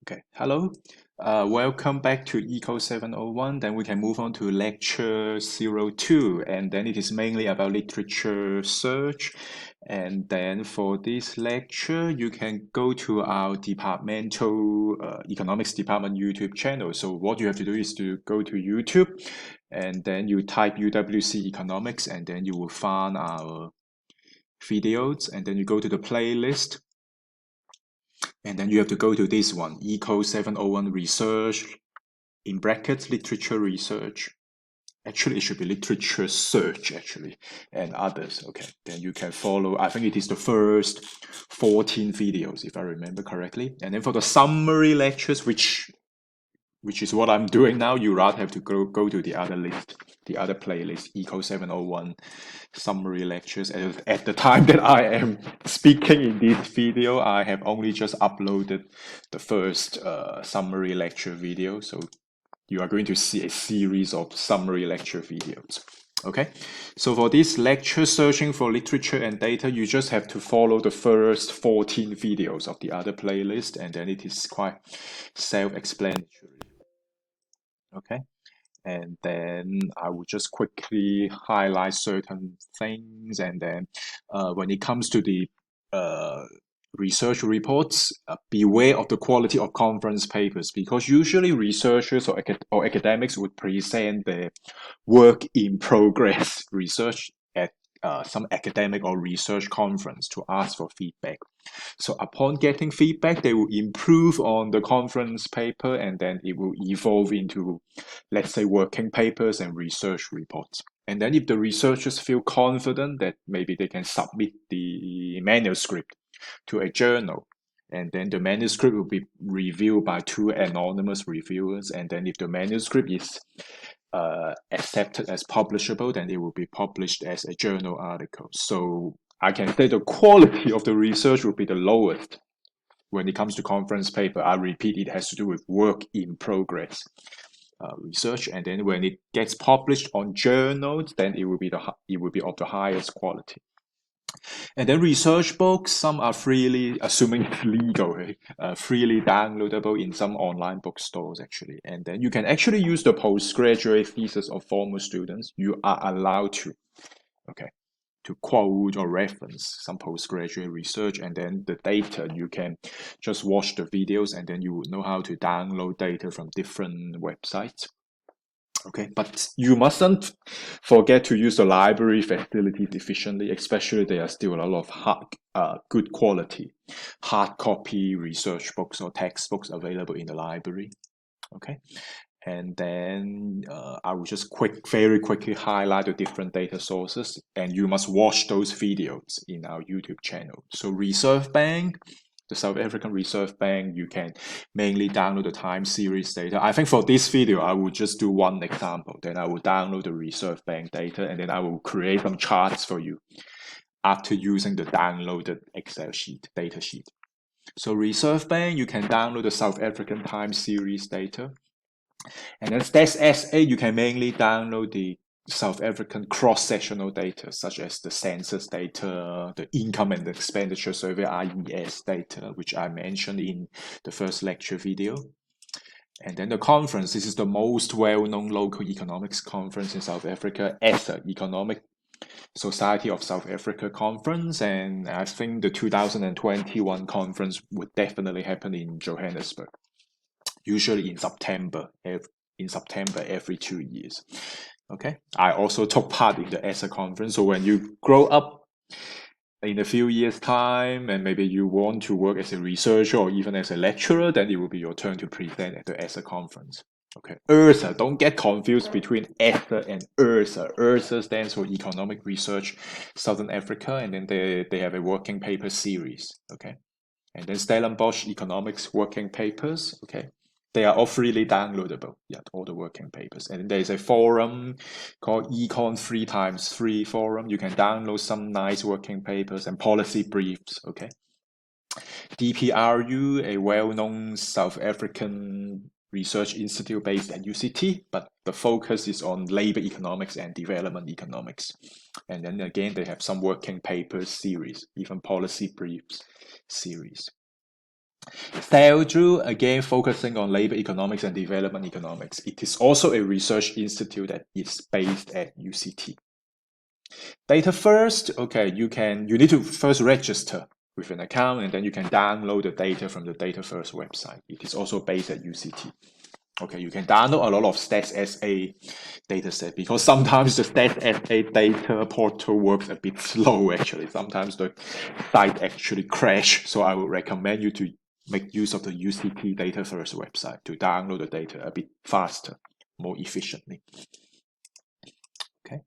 Okay, hello. Welcome back to Eco 701. Then we can move on to lecture 02, and then it is mainly about literature search. And then for this lecture, you can go to our departmental economics department YouTube channel. So what you have to do is to go to YouTube, and then you type UWC economics, and then you will find our videos, and then you go to the playlist. And then you have to go to this one, Eco 701 Research, in brackets, literature research. Actually, it should be literature search, actually, and others. Okay, then you can follow. I think it is the first 14 videos, if I remember correctly. And then for the summary lectures, which is what I'm doing now, you rather have to go to the other list, the other playlist, Eco 701 summary lectures. At the time that I am speaking in this video, I have only just uploaded the first summary lecture video. So you are going to see a series of summary lecture videos. Okay, so for this lecture, searching for literature and data, you just have to follow the first 14 videos of the other playlist, and then it is quite self-explanatory. Okay, and then I will just quickly highlight certain things, and then when it comes to the uh, research reports, beware of the quality of conference papers, because usually researchers or academics would present their work in progress research at some academic or research conference to ask for feedback. So upon getting feedback, they will improve on the conference paper, and then it will evolve into, let's say, working papers and research reports. And then if the researchers feel confident that maybe they can submit the manuscript to a journal, and then the manuscript will be reviewed by two anonymous reviewers. And then if the manuscript is accepted as publishable, then it will be published as a journal article. So I can say the quality of the research will be the lowest when it comes to conference paper. I repeat, it has to do with work in progress research, and then when it gets published on journals, then it will be of the highest quality. And then research books, some are freely, assuming it's legal, right? Freely downloadable in some online bookstores, actually. And then you can actually use the postgraduate thesis of former students. You are allowed to, okay, to quote or reference some postgraduate research, and then the data, you can just watch the videos, and then you would know how to download data from different websites. Okay, but you mustn't forget to use the library facilities efficiently, especially there are still a lot of good quality hard copy research books or textbooks available in the library. Okay, and then I will just very quickly highlight the different data sources, and you must watch those videos in our YouTube channel. So Reserve Bank, the South African Reserve Bank, you can mainly download the time series data. I think for this video, I will just do one example. Then I will download the Reserve Bank data, and then I will create some charts for you after using the downloaded Excel sheet, data sheet. So Reserve Bank, you can download the South African time series data. And then Stats SA, you can mainly download the South African cross-sectional data, such as the census data, the income and expenditure survey IES data, which I mentioned in the first lecture video. And then the conference, this is the most well-known local economics conference in South Africa, ESSA, Economic Society of South Africa Conference. And I think the 2021 conference would definitely happen in Johannesburg, usually in September every 2 years. Okay, I also took part in the ESSA conference. So when you grow up in a few years' time, and maybe you want to work as a researcher or even as a lecturer, then it will be your turn to present at the ESSA conference. Okay, ERSA, don't get confused between ESSA and ERSA. ERSA stands for Economic Research Southern Africa, and then they have a working paper series. Okay, and then Stellenbosch Economics working papers. Okay, they are all freely downloadable. Yeah, all the working papers. And there's a forum called Econ 3x3 forum. You can download some nice working papers and policy briefs. Okay. DPRU, a well-known South African research institute based at UCT, but the focus is on labor economics and development economics. And then again, they have some working papers series, even policy briefs series. Theodrew, again focusing on labor economics and development economics. It is also a research institute that is based at UCT. Data first, okay, you need to first register with an account and then you can download the data from the Data First website. It is also based at UCT. Okay, you can download a lot of StatsSA dataset because sometimes the StatsSA data portal works a bit slow actually. Sometimes the site actually crash. So I would recommend you to make use of the UCT Data First website to download the data a bit faster, more efficiently. Okay.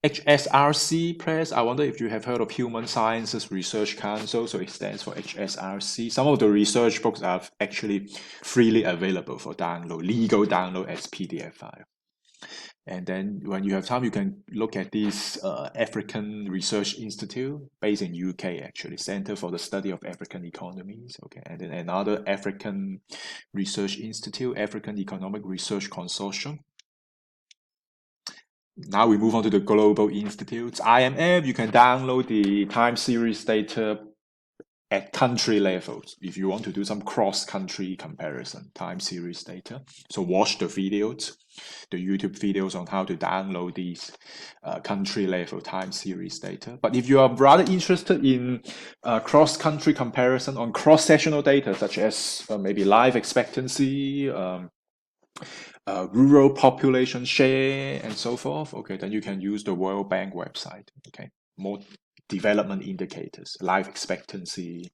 HSRC Press, I wonder if you have heard of Human Sciences Research Council, so it stands for HSRC. Some of the research books are actually freely available for download, legal download as PDF file. And then when you have time, you can look at this African Research Institute based in UK, actually, Center for the Study of African Economies. Okay, and then another African Research Institute, African Economic Research Consortium. Now we move on to the global institutes. IMF, you can download the time series data at country levels if you want to do some cross-country comparison, time series data. So watch the videos, the YouTube videos on how to download these country level time series data. But if you are rather interested in cross-country comparison on cross-sectional data, such as maybe life expectancy, rural population share, and so forth, okay, then you can use the World Bank website, okay, more development indicators, life expectancy,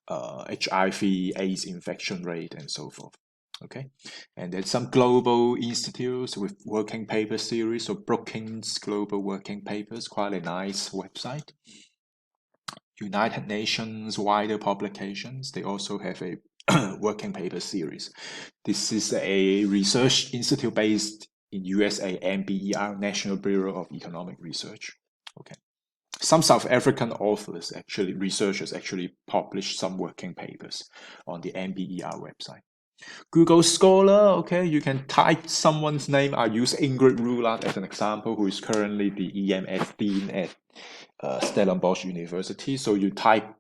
HIV, AIDS infection rate, and so forth. Okay, and then some global institutes with working paper series, so Brookings Global Working Papers, quite a nice website. United Nations wider publications, they also have a working paper series. This is a research institute based in USA, NBER, National Bureau of Economic Research. Okay. Some South African authors, actually, researchers actually published some working papers on the NBER website. Google Scholar, okay, you can type someone's name. I use Ingrid Ruland as an example, who is currently the EMS Dean at Stellenbosch University. So you type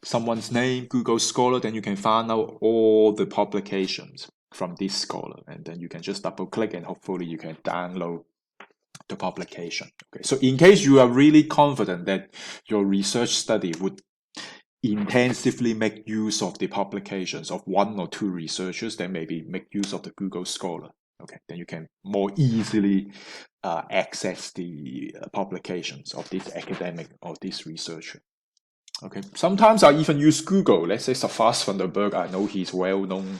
someone's name, Google Scholar, then you can find out all the publications from this scholar, and then you can just double click and hopefully you can download the publication. Okay, so in case you are really confident that your research study would intensively make use of the publications of one or two researchers, then maybe make use of the Google Scholar. Okay, then you can more easily access the publications of this academic or this researcher. Okay, sometimes I even use Google. Let's say Safas van der Berg. I know he's a well-known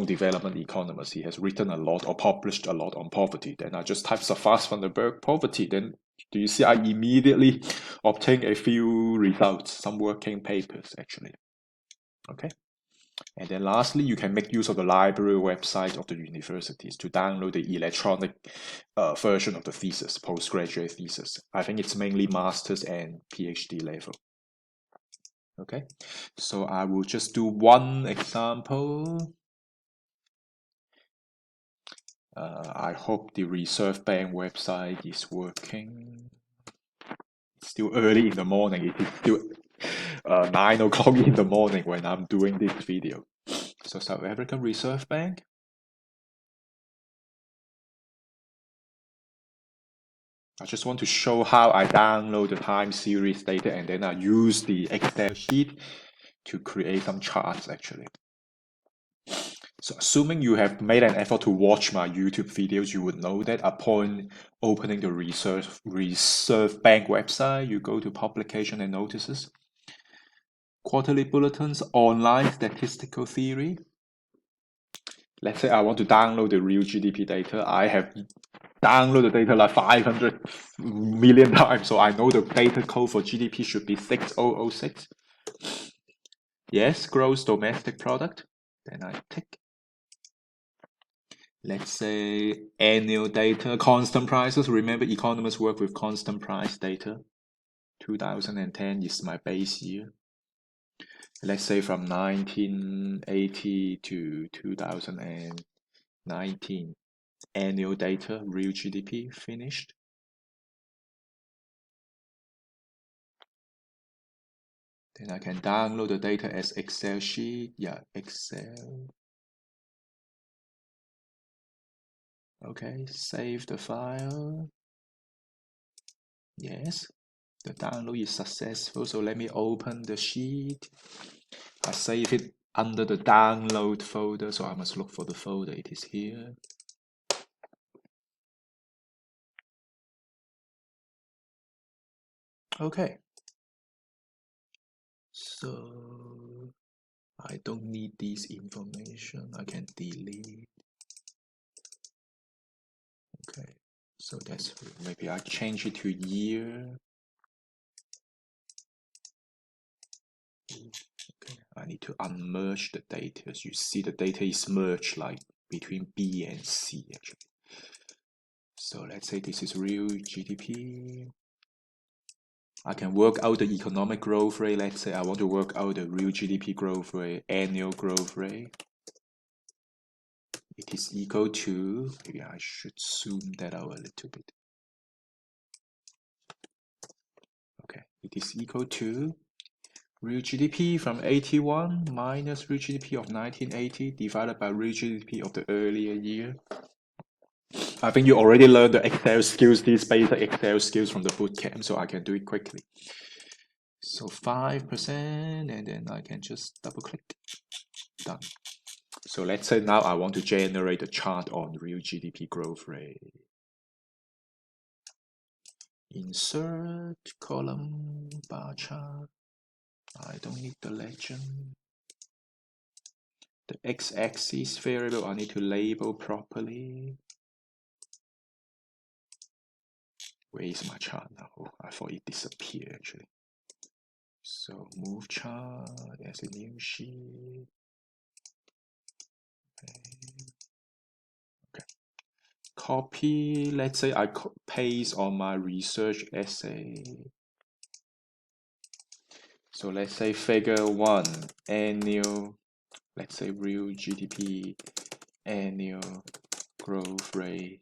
development economist. He has written a lot or published a lot on poverty. Then I just type Safas van der Berg poverty. Then do you see I immediately obtain a few results, some working papers actually. Okay. And then lastly, you can make use of the library website of the universities to download the electronic version of the thesis, postgraduate thesis. I think it's mainly master's and PhD level. Okay, so I will just do one example. I hope the Reserve Bank website is working. It's still early in the morning. It is still 9 o'clock in the morning when I'm doing this video. So South African Reserve Bank. I just want to show how I download the time series data and then I use the Excel sheet to create some charts actually. So assuming you have made an effort to watch my YouTube videos, you would know that upon opening the Reserve Bank website, you go to Publication and Notices, Quarterly Bulletins, Online Statistical Theory. Let's say I want to download the real GDP data. I have downloaded the data like 500 million times, so I know the data code for GDP should be 6006. Yes, gross domestic product. Then I tick. Let's say annual data, constant prices. Remember, economists work with constant price data. 2010 is my base year. Let's say from 1980 to 2019. Annual data, real GDP, finished. Then I can download the data as Excel sheet. Yeah, Excel. Okay, save the file. Yes, the download is successful. So let me open the sheet. I save it under the download folder. So I must look for the folder. It is here. Okay. So I don't need this information. I can delete. Okay. So that's maybe I change it to year. Okay. I need to unmerge the data. As you see, the data is merged like between B and C actually. So let's say this is real GDP. I can work out the economic growth rate. Let's say I want to work out the real GDP growth rate, annual growth rate. It is equal to, maybe I should zoom that out a little bit. Okay, it is equal to real GDP from 81 minus real GDP of 1980 divided by real GDP of the earlier year. I think you already learned the Excel skills, these basic Excel skills from the bootcamp, so I can do it quickly. So 5%, and then I can just double click. Done. So let's say now I want to generate a chart on real GDP growth rate. Insert column bar chart. I don't need the legend. The x-axis variable I need to label properly. Where is my chart now? Oh, I thought it disappeared actually. So move chart as a new sheet. Okay. Copy. Let's say I paste on my research essay. So let's say figure 1, annual, let's say real GDP annual growth rate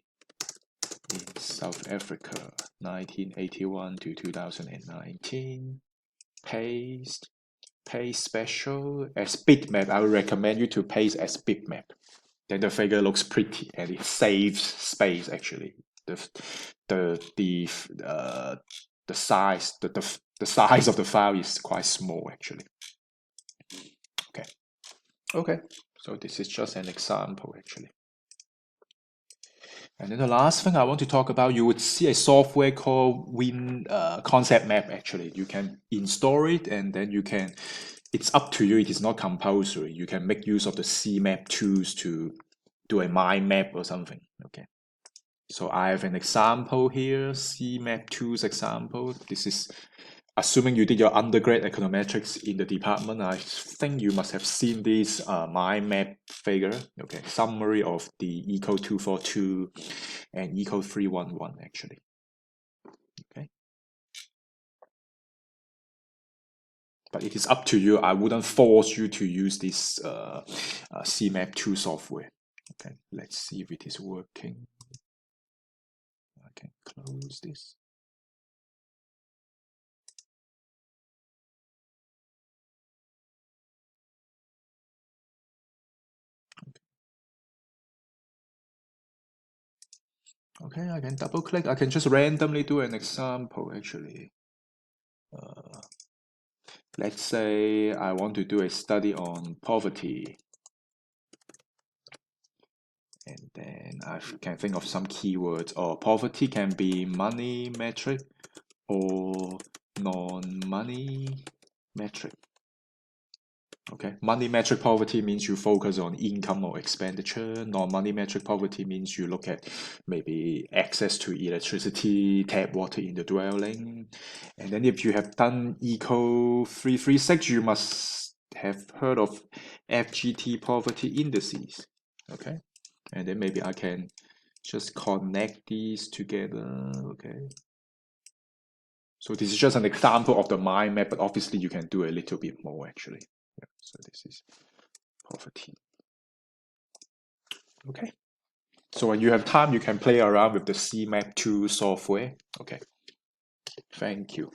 in South Africa, 1981 to 2019. Paste special as bitmap. I would recommend you to paste as bitmap. Then the figure looks pretty and it saves space actually. The size the size of the file is quite small actually. Okay, so this is just an example actually. And then the last thing I want to talk about, you would see a software called Win Concept Map actually. You can install it and then you can, it's up to you, it is not compulsory. You can make use of the CMap tools to do a mind map or something, okay. So I have an example here, CMap tools example. This is assuming you did your undergrad econometrics in the department. I think you must have seen this mind map figure. Okay, summary of the Eco 242 and Eco 311 actually. Okay, but it is up to you. I wouldn't force you to use this CMap 2 software. Okay, let's see if it is working. I can close this. Okay, I can double click. I can just randomly do an example actually. Let's say I want to do a study on poverty. And then I can think of some keywords. Or poverty can be money metric or non-money metric. Okay, money metric poverty means you focus on income or expenditure. Non-money metric poverty means you look at maybe access to electricity, tap water in the dwelling. And then if you have done Eco 336, you must have heard of FGT poverty indices. Okay, and then maybe I can just connect these together. Okay. So this is just an example of the mind map, but obviously you can do a little bit more actually. Yeah, so this is poverty. Okay. So when you have time, you can play around with the CMap 2 software. Okay. Thank you.